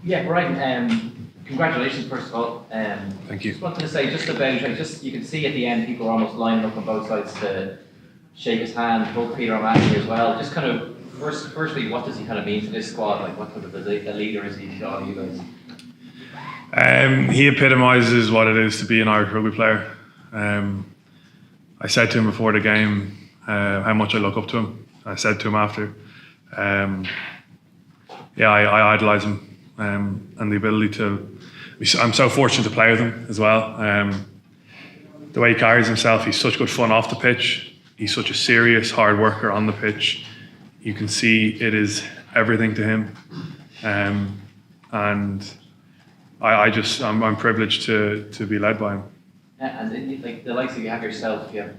Yeah, Brian. Congratulations, first of all. Thank you. Just wanted to say just about you can see at the end people are almost lining up on both sides to shake his hand. Both Peter O'Mahony as well. Just kind of firstly, what does he kind of mean to this squad? Like, what type of a leader is he to all you guys? He epitomises what it is to be an Irish rugby player. I said to him before the game how much I look up to him. I said to him after, I idolize him and the ability to. I'm so fortunate to play with him as well. The way he carries himself, he's such good fun off the pitch. He's such a serious hard worker on the pitch. You can see it is everything to him, and I'm privileged to be led by him. And like the likes of you have yourself, you have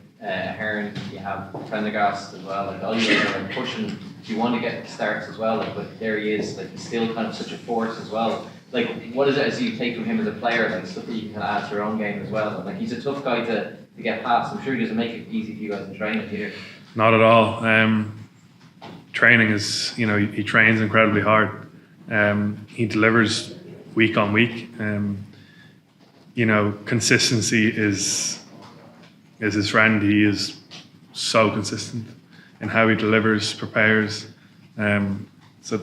Hearn, you have Prendergast as well. Like all you guys are like pushing. You want to get starts as well. Like, but there he is. Like he's still kind of such a force as well. Like, what is it as you take from him as a player? Like stuff that you can add to your own game as well. And like he's a tough guy to get past. I'm sure he doesn't make it easy for you guys in training either. Not at all. Training is, he trains incredibly hard. He delivers week on week. Consistency is his friend. He is so consistent in how he delivers, prepares. So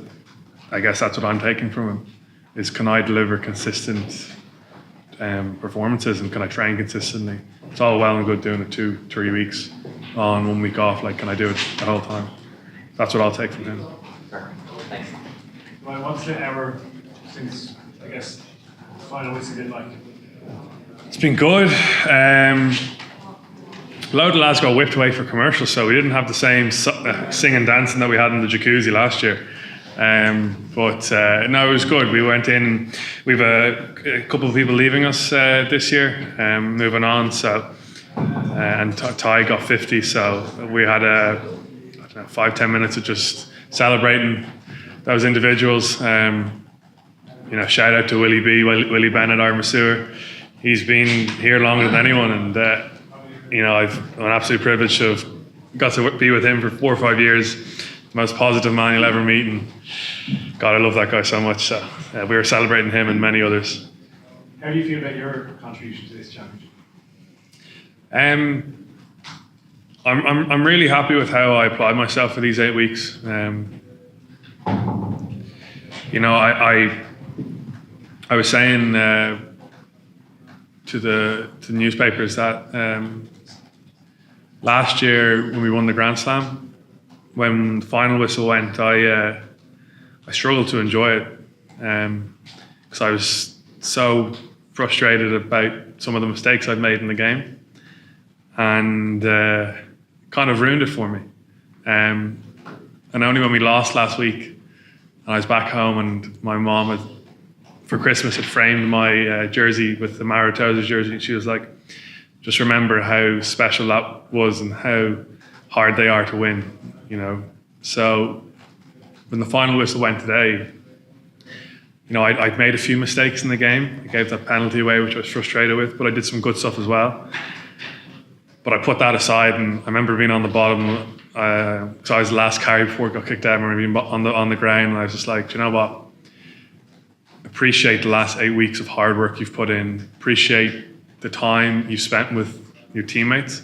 I guess that's what I'm taking from him, is can I deliver consistent performances and can I train consistently? It's all well and good doing it 2-3 weeks on, 1 week off. Like, can I do it the whole time? That's what I'll take from him. Perfect. Thanks. Well, what's the hour since, I guess, the final whistle been like? It's been good. A lot of the lads got whipped away for commercials, so we didn't have the same sing and dancing that we had in the jacuzzi last year. But no, it was good. We went in. We've a couple of people leaving us this year, moving on. So and Ty got 50. So we had 5-10 minutes of just celebrating those individuals. Shout out to Willie Bennett, our masseur. He's been here longer than anyone, and I've an absolute privilege to have got to be with him for 4 or 5 years. The most positive man you'll ever meet, and God, I love that guy so much. So we were celebrating him and many others. How do you feel about your contribution to this championship? I'm really happy with how I applied myself for these 8 weeks. I was saying to the newspapers that last year when we won the Grand Slam, when the final whistle went, I struggled to enjoy it because I was so frustrated about some of the mistakes I'd made in the game, and kind of ruined it for me. And only when we lost last week, and I was back home, and my mom for Christmas had framed my jersey with the Mara Tozer jersey, and she was like, "Just remember how special that was and how hard they are to win." So when the final whistle went today, I'd made a few mistakes in the game. I gave that penalty away, which I was frustrated with, but I did some good stuff as well. But I put that aside, and I remember being on the bottom. So I was the last carry before it got kicked out. I remember being on the ground, and I was just like, do you know what? Appreciate the last 8 weeks of hard work you've put in. Appreciate the time you've spent with your teammates.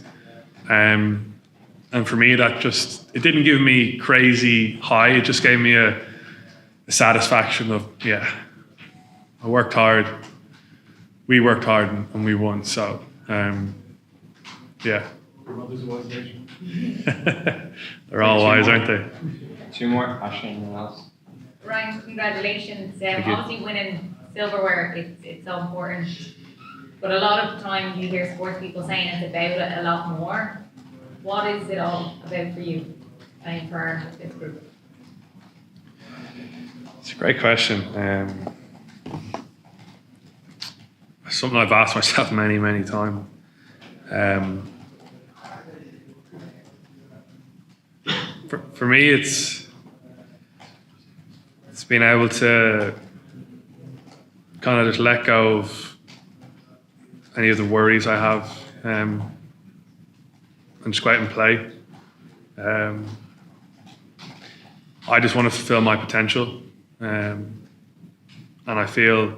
And for me, it didn't give me crazy high. It just gave me a satisfaction of, I worked hard. We worked hard and we won. So, Your mother's a wise nation. They're all wise, aren't they? 2 more. Ashley, anyone else? Ryan, congratulations. Obviously winning silverware, it's so important. But a lot of the time you hear sports people saying it's about it a lot more. What is it all about for you and for this group? It's a great question. Something I've asked myself many, many times. For me, it's being able to kind of just let go of any of the worries I have and just go out and play. I just want to fulfill my potential. and I feel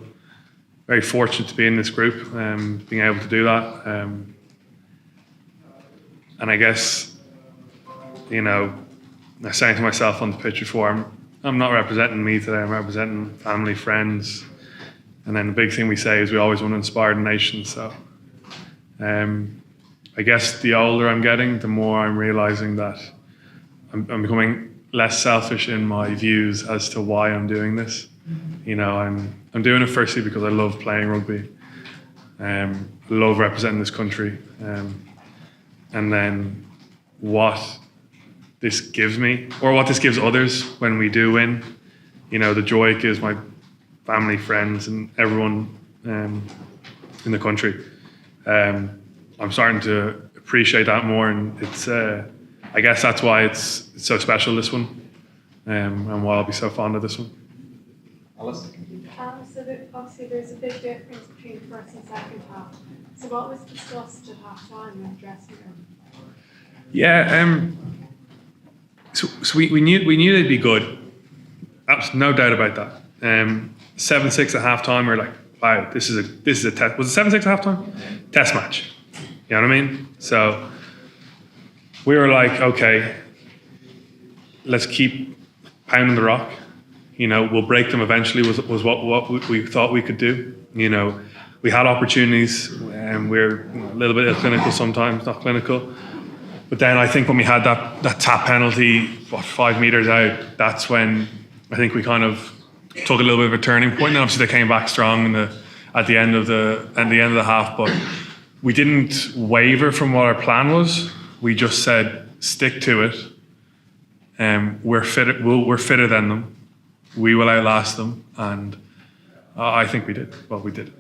very fortunate to be in this group, being able to do that. And I guess, you know, I was saying to myself on the pitch before, I'm not representing me today, I'm representing family, friends. And then the big thing we say is we always want to inspire the nation. So I guess the older I'm getting, the more I'm realizing that I'm becoming less selfish in my views as to why I'm doing this. You know, I'm doing it firstly because I love playing rugby. I love representing this country. And then what this gives me, or what this gives others when we do win, you know, the joy it gives my family, friends, and everyone in the country. I'm starting to appreciate that more, and it's I guess that's why it's so special, this one, and why I'll be so fond of this one. Alice? Obviously there's a big difference between first and second half. So what was discussed at half time in the dressing room? Yeah, so we knew they'd be good. No doubt about that. 7-6 at half time. We're like, wow, this is a test. Was it 7-6 at half time? Test match. You know what I mean? So we were like, okay, let's keep pounding the rock. You know, we'll break them eventually. Was what we thought we could do. You know, we had opportunities, and we're a little bit clinical sometimes, not clinical. But then I think when we had that tap penalty, 5 meters out, that's when I think we kind of took a little bit of a turning point. And obviously they came back strong at the end of the half, but we didn't waver from what our plan was. We just said, stick to it. We're fitter than them. We will outlast them, and I think we did. Well, we did.